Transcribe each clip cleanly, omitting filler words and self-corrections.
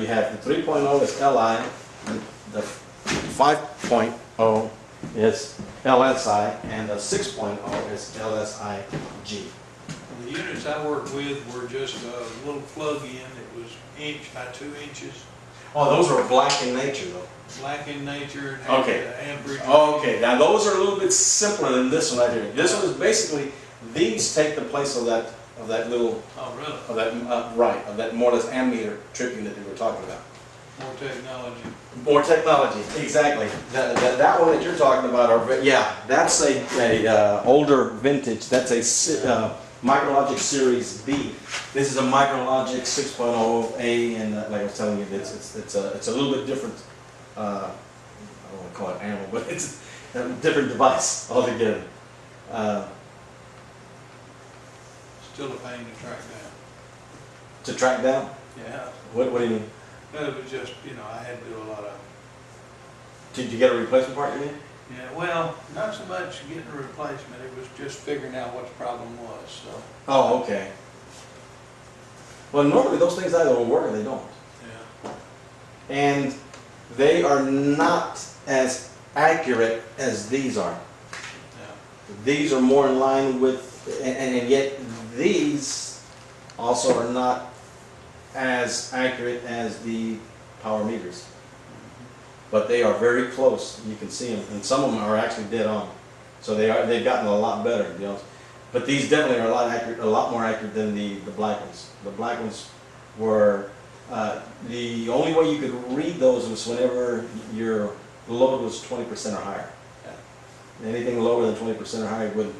you have the 3.0 is Li, the 5.0 is LSI, and the 6.0 is LSIG. The units I worked with were just a little plug-in. It was inch by 2 inches, Oh, those are black in nature, though. black in nature, and had Okay. the amperage. Okay, now those are a little bit simpler than this one right here. This one is basically, these take the place of that little, Oh, really? of that, right, of that more or less ammeter tripping that we were talking about. More technology. More technology, exactly. That one that you're talking about, yeah, that's a older vintage. That's a Micrologic Series B. This is a Micrologic 6.0A, and like I was telling you, it's a little bit different. I don't want to call it animal, but it's a different device altogether. Still a pain to track down. To track down? Yeah. What do you mean? No, it was just, I had to do a lot of. Did you get a replacement part, you mean? Yeah, well, not so much getting a replacement. It was just figuring out what the problem was. So. Oh, okay. Well, normally those things either will work or they don't. Yeah. And they are not as accurate as these are. Yeah. These are more in line with, and yet these also are not as accurate as the power meters. But they are very close. You can see them, and some of them are actually dead on. So they've gotten a lot better, to be honest. But these definitely are a lot more accurate than the black ones. The black ones were the only way you could read those was whenever your load was 20% or higher. Yeah. Anything lower than 20% or higher would.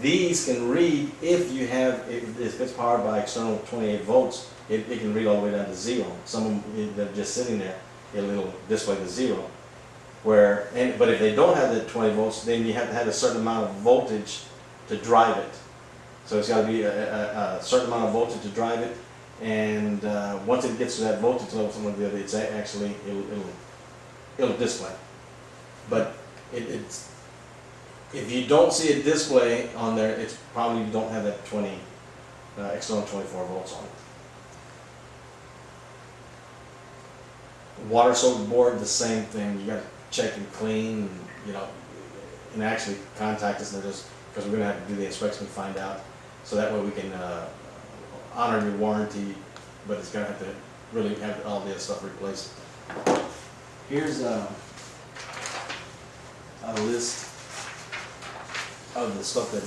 These can read if you have, if it's powered by external 28 volts, it can read all the way down to 0. Some of them that are just sitting there, it'll display the 0. But if they don't have the 20 volts, then you have to have a certain amount of voltage to drive it. So it's got to be a certain amount of voltage to drive it, and once it gets to that voltage level, some of the other, it's actually it'll display. But it's if you don't see a display on there, it's probably you don't have that external 24 volts on it. Water soaked board, the same thing. You got to check and clean, and actually contact us because we're going to have to do the inspection and find out. So that way we can honor your warranty, but it's going to have to really have all the stuff replaced. Here's a list of the stuff that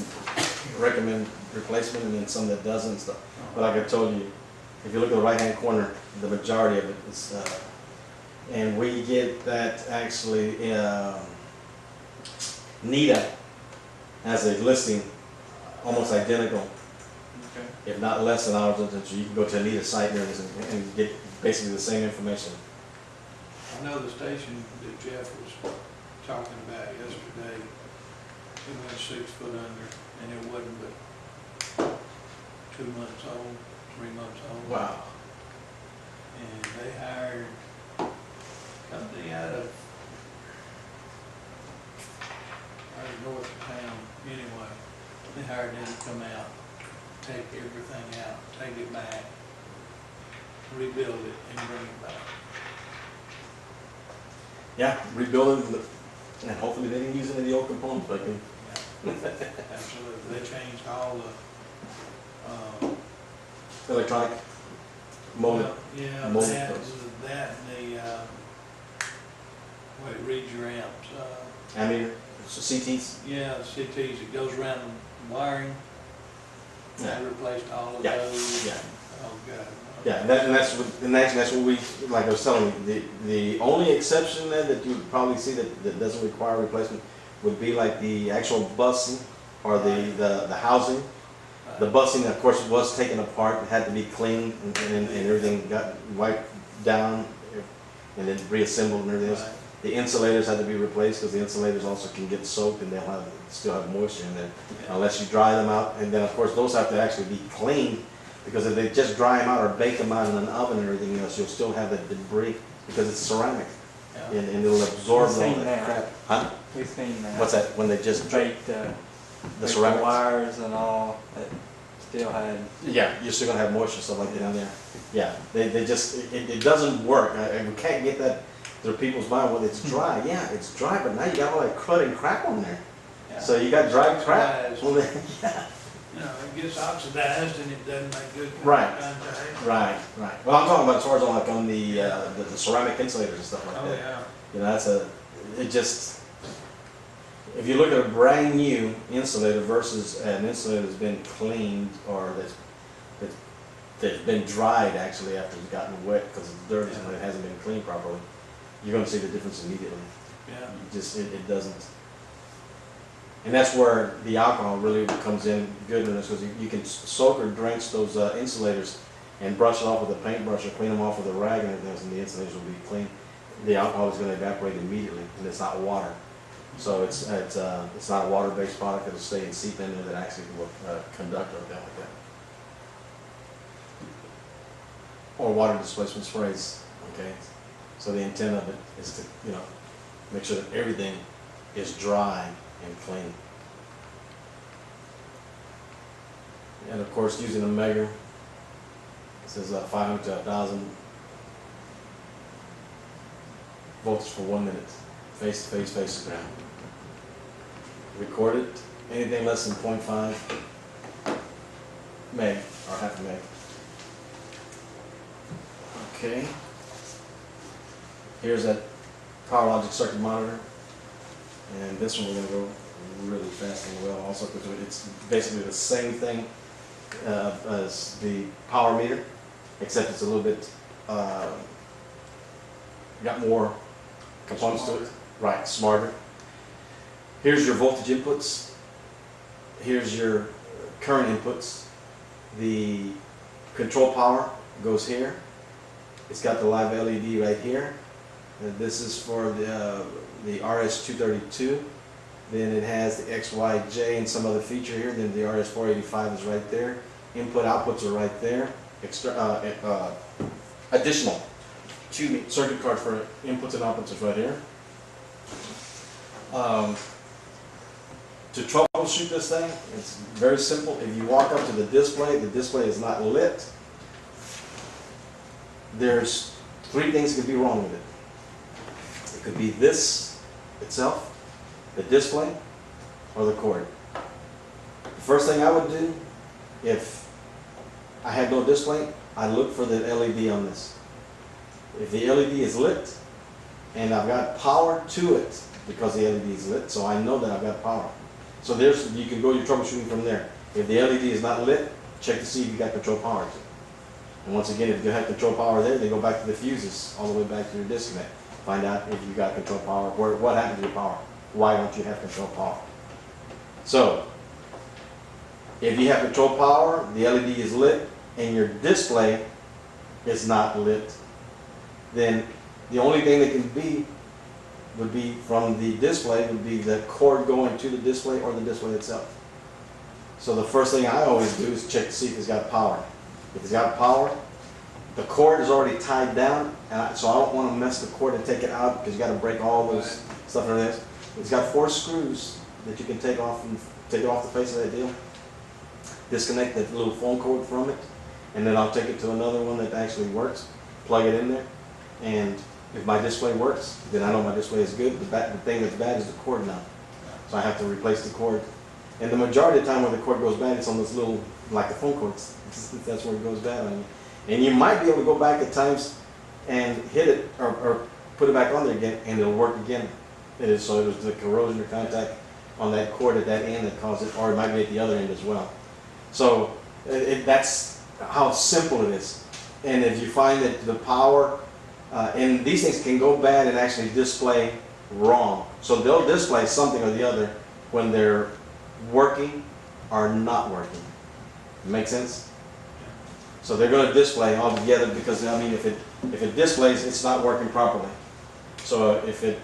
recommend replacement and then some that doesn't and stuff. But like I told you, if you look at the right hand corner, the majority of it is and we get that actually NITA has a listing almost identical, okay, if not less than ours. So you can go to a NITA site and get basically the same information. I know the station that Jeff was talking about yesterday, it went 6 foot under, and it wasn't but 2 months old, 3 months old. Wow. And they hired a company out of north of town anyway. They hired them to come out, take everything out, take it back, rebuild it, and bring it back. Yeah, rebuild it, and hopefully they didn't use any of the old components. But yeah, absolutely. They changed all the electronic molded. Well, yeah, molded that and the it reads your amps. Ammeter, CTs. Yeah, the CTs. It goes around the wiring. Yeah. They replaced all of Yeah. those. Yeah. Oh God. Yeah, and that's what we, like I was telling you, the only exception then that you would probably see that doesn't require replacement would be like the actual busing or the housing. Right. The busing, of course, was taken apart. It had to be cleaned and everything got wiped down and then reassembled and everything else. Right. The insulators had to be replaced because the insulators also can get soaked and they'll still have moisture in there unless you dry them out. And then of course those have to actually be cleaned, because if they just dry them out or bake them out in an oven and everything else, you'll still have that debris because it's ceramic. Yeah. And it'll absorb all We've seen that that. crap. Huh? We've seen that. What's that? When they just Baked the ceramic wires and all. still had, Yeah, you're still gonna have moisture, stuff like that in there. Yeah, they just, it doesn't work. And we can't get that through people's mind, well, it's dry. Yeah, it's dry, but now you got all that crud and crap on there. Yeah. So you got dry crap. Oxidized. Well, yeah. You know, it gets oxidized and it doesn't make good Right. contact. Right, right. Well, I'm talking about as far as on like on the ceramic insulators and stuff like Oh, that. yeah. You know, it just, if you look at a brand new insulator versus an insulator that's been cleaned or that's been dried actually after it's gotten wet because it's dirty and it hasn't been cleaned properly, you're going to see the difference immediately. Yeah. It doesn't. And that's where the alcohol really comes in good in this, because you can soak or drench those insulators and brush it off with a paintbrush or clean them off with a rag and everything, and the insulators will be clean. The alcohol is going to evaporate immediately, and it's not water. So it's not a water-based product that'll stay and seep in there that actually will conduct or anything like that. Or water displacement sprays, okay? So the intent of it is to, make sure that everything is dry and clean. And of course, using a measure, it says 500 to 1,000 voltage for 1 minute, face to face, face to ground. Record it, anything less than 0.5 meg or half a meg. Okay. Here's that Power Logic circuit monitor. And this one we're going to go really fast and well also, because it's basically the same thing as the power meter, except it's a little bit, got more components to it. Right, smarter. Here's your voltage inputs. Here's your current inputs. The control power goes here. It's got the live LED right here. This is for the RS-232. Then it has the XYJ and some other feature here. Then the RS-485 is right there. Input outputs are right there. Additional circuit card for inputs and outputs is right here. To troubleshoot this thing, it's very simple. If you walk up to the display is not lit. There's 3 things that could be wrong with it. It could be this itself, the display, or the cord. The first thing I would do, if I had no display, I'd look for the LED on this. If the LED is lit, and I've got power to it, because the LED is lit, so I know that I've got power. So you can go your troubleshooting from there. If the LED is not lit, check to see if you got control power to it. And once again, if you have control power there, then go back to the fuses, all the way back to your disconnect. Find out if you got control power, what happened to your power. Why don't you have control power? So, if you have control power, the LED is lit, and your display is not lit, then the only thing that would be from the display would be the cord going to the display or the display itself. So the first thing I always do is check to see if it's got power. If it's got power, the cord is already tied down, so I don't want to mess the cord and take it out, because you got to break all those stuff and everything. It's got 4 screws that you can take off the face of that deal. Disconnect that little phone cord from it, and then I'll take it to another one that actually works. Plug it in there, and if my display works, then I know my display is good. The thing that's bad is the cord now, so I have to replace the cord. And the majority of the time when the cord goes bad, it's on this little, like the phone cords. That's where it goes bad on you. And you might be able to go back at times and hit it or put it back on there again, and it'll work again. So it was the corrosion or contact on that cord at that end that caused it, or it might be at the other end as well. So that's how simple it is. And if you find that the power, and these things can go bad and actually display wrong. So they'll display something or the other when they're working or not working. Make sense? So they're going to display all together, because I mean, if it displays, it's not working properly. So if it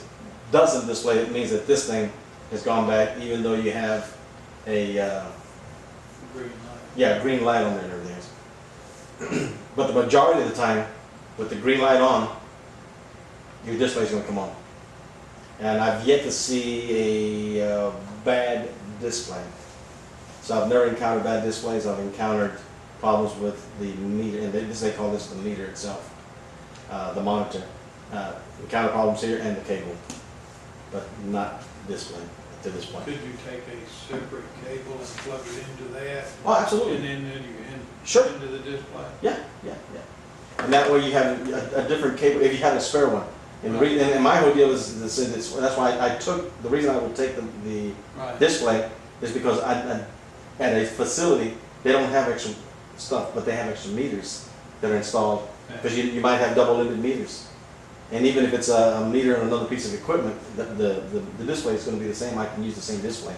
doesn't display, it means that this thing has gone bad, even though you have a green light on there and everything. But the majority of the time, with the green light on, your display is going to come on. And I've yet to see a bad display. So I've never encountered bad displays. I've encountered problems with the meter, and they call this the meter itself, the monitor. Encounter problems here and the cable, but not display to this point. Could you take a separate cable and plug it into that? Oh, absolutely. And then you Sure. into the display? Yeah. And that way you have a different cable, if you had a spare one. And, and my whole deal is this, that's why I took, the reason I would take the Right. display is because at a facility, they don't have extra stuff, but they have extra meters that are installed. Because you might have double-ended meters. And even if it's a meter and another piece of equipment, the display is going to be the same. I can use the same display.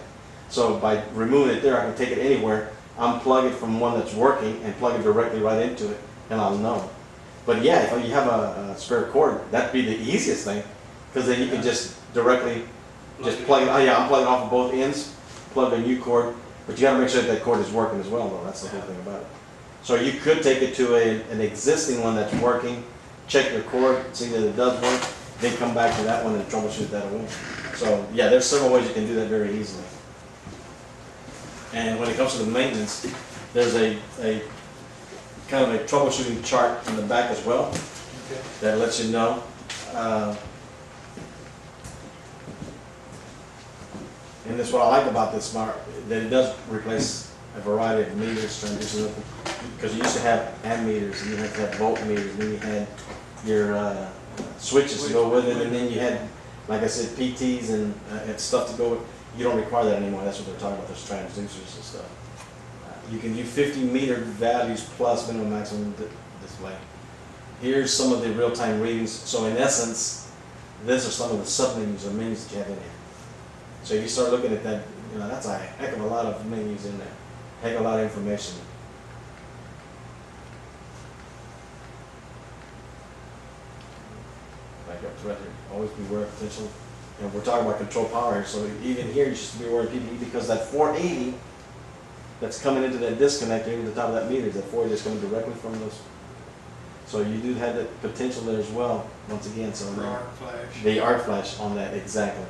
So by removing it there, I can take it anywhere, unplug it from one that's working, and plug it directly right into it, and I'll know. But yeah, if you have a spare cord, that'd be the easiest thing, because then you can just directly plug it. Oh yeah, I'm plugging off of both ends, plug a new cord, but you got to make sure that cord is working as well, though. That's the whole thing about it. So you could take it to an existing one that's working, check your cord, see that it does work, then come back to that one and troubleshoot that away. So yeah, there's several ways you can do that very easily. And when it comes to the maintenance, there's a kind of a troubleshooting chart in the back as well that lets you know. And that's what I like about this smart, that it does replace a variety of meters, transducers, because you used to have amp meters, and you had to have volt meters, and then you had your switches to go with it, and then you had, like I said, PTs and stuff to go with. You don't require that anymore. That's what they're talking about, those transducers and stuff. You can do 50 meter values plus minimum maximum display. Here's some of the real-time readings. So in essence, these are some of the sub-menus or menus that you have in here. So if you start looking at that, you know, that's a heck of a lot of menus in there. Heck of a lot of information. Back up to right here. Always beware of potential. And we're talking about control power here, so even here you should be aware of PPE, because that 480 that's coming into that disconnect into the top of that meter, that 480 that's coming directly from those. So you do have that potential there as well, once again. So The arc flash. The arc flash on that, exactly.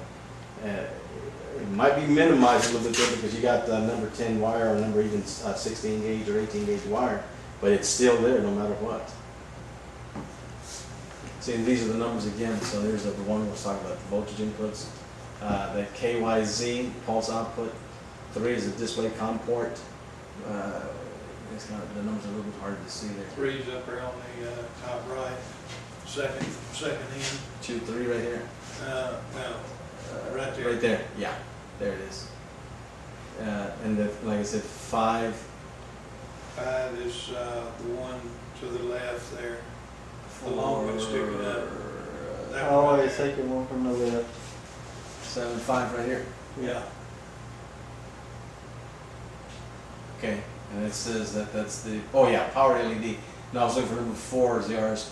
It might be minimized a little bit there because you got number 10 wire or number even 16 gauge or 18 gauge wire, but it's still there no matter what. See, these are the numbers again. So there's the one we're talking about, the voltage inputs. The KYZ, pulse output. 3 is the display COM port. It's kind of, the numbers are a little bit hard to see there. 3's up there on the top right. Second in. 2, 3 right here. No, right there. Right there, yeah, there it is. And the, like I said, 5. 5 is the one to the left there. The long one sticking up. That one Oh, right it's there. taking one from the left. 7, 5 right here. Yeah. Okay, and it says that that's the, oh yeah, power LED. No, I was looking for number 4 is the RS.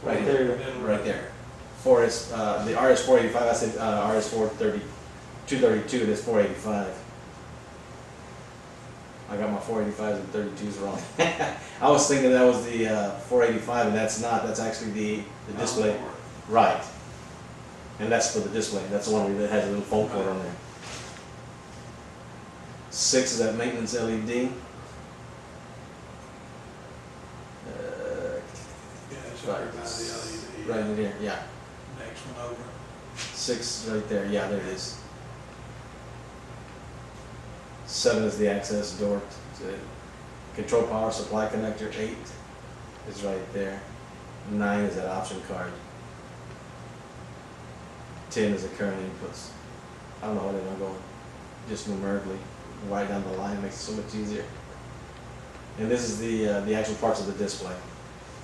Right here, right there. 4 is, the RS 485, I said RS 232, and it's 485. I got my 485s and 32s wrong. I was thinking that was the 485, and that's not, that's actually the display. Right. And that's for the display. That's the one that has a little phone cord on there. 6 is that maintenance LED. Yeah, it's up there by the LED. Right in there, yeah. Next one over. 6 right there, yeah, there it is. 7 is the access door. Control power supply connector. 8 is right there. 9 is that option card. 10 is the current inputs. I don't know why they don't go just numerically right down the line. It makes it so much easier. And this is the actual parts of the display.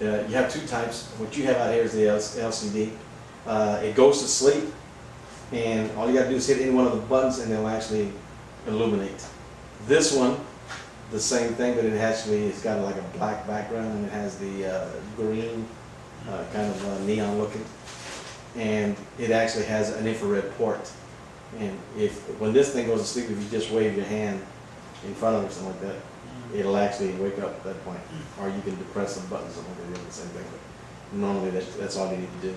You have 2 types. What you have out here is the LCD. It goes to sleep, and all you got to do is hit any one of the buttons, and it'll actually illuminate. This one, the same thing, but it's got like a black background, and it has the green, kind of neon looking, and it actually has an infrared port. And when this thing goes to sleep, if you just wave your hand in front of it or something like that, it'll actually wake up at that point. Or you can depress some buttons and it'll do the same thing. But normally that's all you need to do.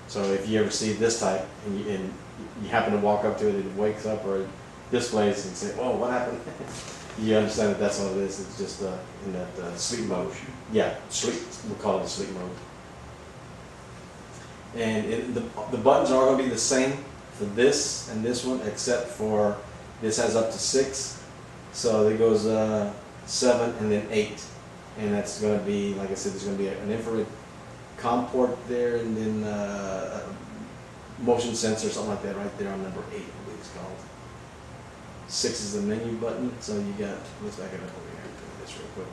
So if you ever see this type and you happen to walk up to it and it wakes up or it displays and say, "Oh, what happened?" You understand that that's what it is, it's just in that sleep mode. Motion. Yeah, sleep, we'll call it a sleep mode. And the buttons are gonna be the same for this and this one, except for this has up to 6. So it goes 7 and then 8. And that's gonna be, like I said, there's gonna be an infrared COM port there, and then a motion sensor, something like that, right there on number 8, I believe it's called. 6 is the menu button, so you got, let's back it up over here and do this real quick.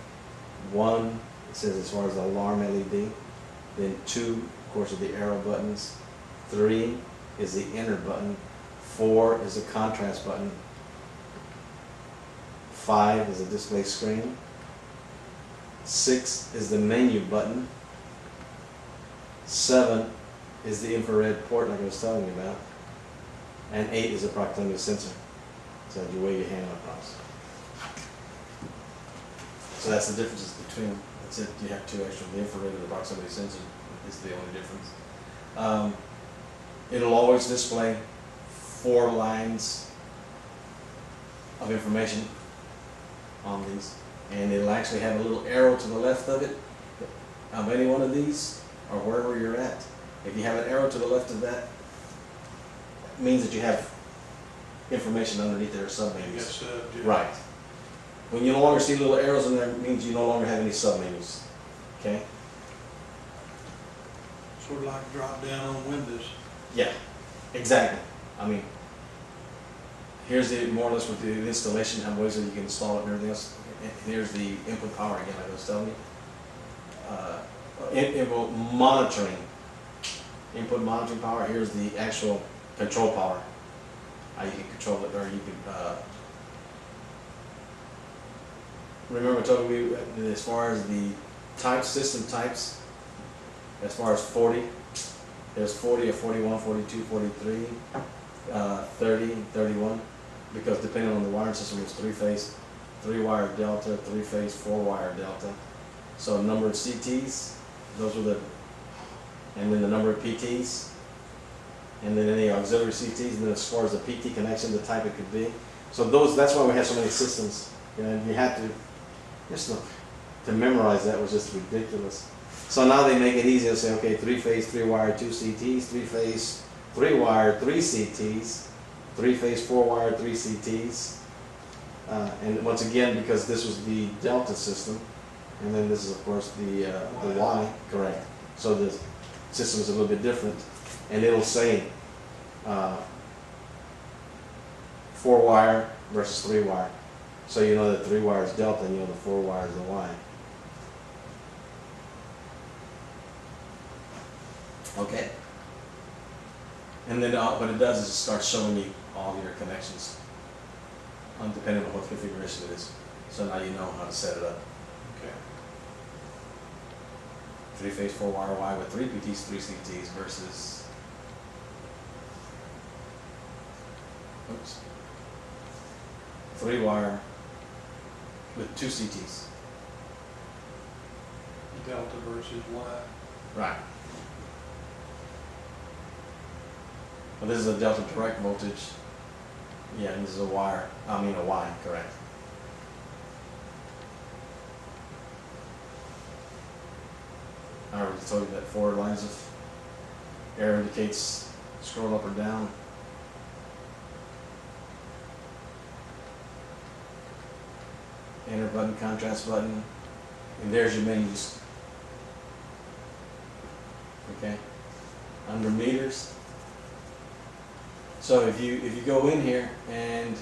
1, it says as far as the alarm LED. Then 2, of course, are the arrow buttons. 3 is the enter button. 4 is the contrast button. 5 is the display screen. 6 is the menu button. 7 is the infrared port, like I was telling you about. And 8 is the proximity sensor. So you wave your hand across. So that's the differences between them. That's it. You have 2 extra. The infrared and the proximity sensor is the only difference. It'll always display 4 lines of information on these, and it'll actually have a little arrow to the left of it, of any one of these, or wherever you're at. If you have an arrow to the left of that, it means that you have information underneath there, submenus. Yes, yeah. Right. When you no longer see little arrows in there, it means you no longer have any submenus. Okay? Sort of like drop down on Windows. Yeah, exactly. I mean, here's the more or less with the installation, how ways that you can install it and everything else. And here's the input power again, like I was telling you. Input monitoring. Input monitoring power. Here's the actual control power. How you can control it, or you can. Remember I told you as far as the type system types, as far as 40, there's 40 or 41, 42, 43, 30, 31, because depending on the wiring system, it's 3-phase, 3-wire delta, 3-phase, 4-wire delta. So number of CTs, those are the, and then the number of PTs, and then any auxiliary CTs, and then as far as the PT connection, the type it could be. So those, that's why we have so many systems. And you have to, just look, to memorize that was just ridiculous. So now they make it easy to say, okay, 3-phase, 3-wire, 2 CTs, 3-phase, 3-wire, 3 CTs, 3-phase, 4-wire, 3 CTs. And once again, because this was the delta system, and then this is of course the Y, correct. So the system is a little bit different, and it'll say 4-wire versus 3-wire. So you know that 3-wire is delta, and you know the 4-wire is the Y. Okay. And then what it does is it starts showing you all your connections, depending on what configuration it is. So now you know how to set it up. Okay. 3-phase 4-wire Y with 3 PTs, 3 CTs versus, oops, 3-wire with 2 CTs. Delta versus Y. Right. Well, this is a delta direct voltage. Yeah, and this is a wire. I mean a Y, correct. I already told you that 4 lines of arrow indicates scroll up or down. Enter button, contrast button, and there's your menus. Okay. Under meters. So if you go in here and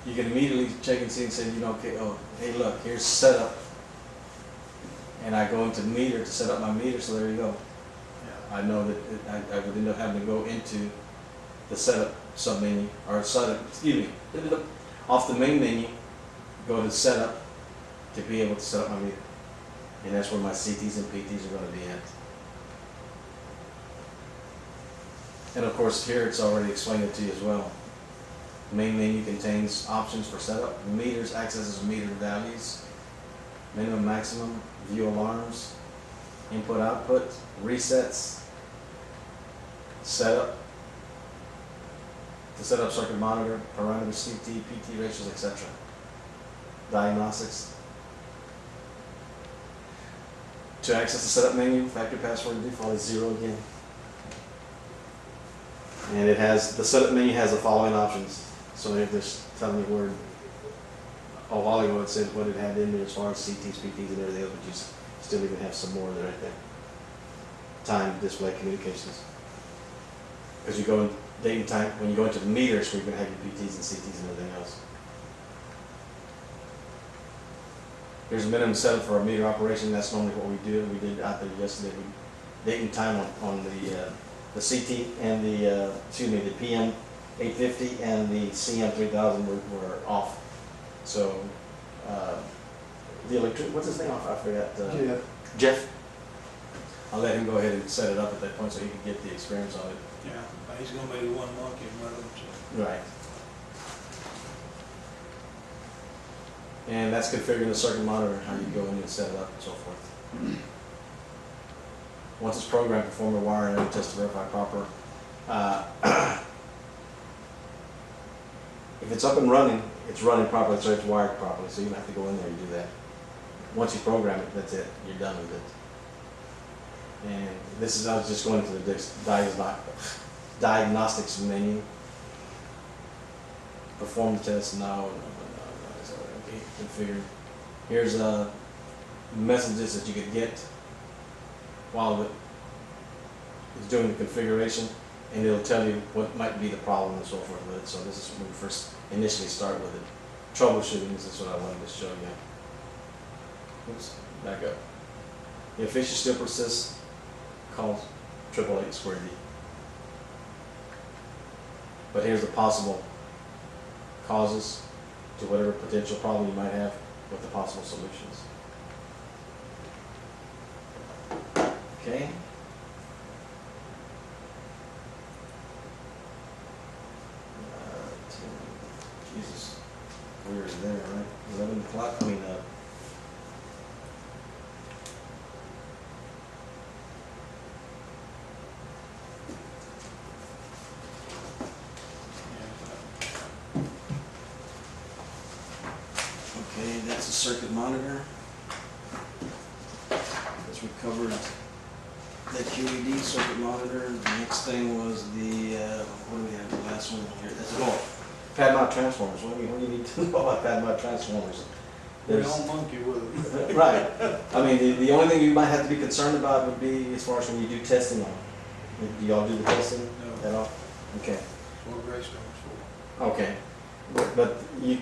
you can immediately check and see and say, you know, okay, oh, hey, look, here's setup, and I go into meter to set up my meter. So there you go. Yeah, I know that I would end up having to go into the setup submenu or setup. Excuse me, off the main menu, go to setup to be able to set up my meter, and that's where my CTs and PTs are going to be at. And of course here it's already explained it to you as well. The main menu contains options for setup, meters, accesses meter values, minimum, maximum, view alarms, input, output, resets, setup, to set up circuit monitor, parameters, CT, PT ratios, etc. Diagnostics. To access the setup menu, factory password default is 0 again. And it has, the setup menu has the following options. So if there's telling you where, a while ago it said what it had in there as far as CTs, PTs, and everything else, but you still even have some more there right there. Time, display, communications. Because you go in date and time, when you go into the meters, we're going to have your PTs and CTs and everything else. There's a minimum setup for a meter operation. That's normally what we do. We did out there yesterday. Date and time on the CT and the the PM 850 and the CM 3000 were off. So the electric, what's his name? I forgot. Jeff. I'll let him go ahead and set it up at that point so he can get the experience on it. Yeah, he's gonna be the one monkey with them, so. Right. And that's configuring the circuit monitor, how you go in and set it up and so forth. Once it's programmed, perform a wiring and test to verify proper. If it's up and running, it's running properly, so it's wired properly, so you don't have to go in there and do that. Once you program it, that's it. You're done with it. And this is, I was just going to the diagnostics menu. Perform the test now. Okay, configure. Here's messages that you could get while it's doing the configuration, and it'll tell you what might be the problem and so forth with it. So this is when we first initially start with it. Troubleshooting, this is what I wanted to show you. Oops, back up. If issue still persists, call 888-SQUARE-D. But here's the possible causes to whatever potential problem you might have with the possible solutions. Okay. Jesus, we're there, right? 11 o'clock. I mean, okay, that's the circuit monitor. As we covered the QED circuit monitor. The next thing was the, what do we have, the last one here? That's pad mount transformers. What do you need to know about pad mount transformers? We don't monkey with them. Right. I mean, the only thing you might have to be concerned about would be as far as when you do testing on them. Do y'all do the testing at all? Okay. That's what Greystone's for. Okay. But you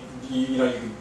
know, you can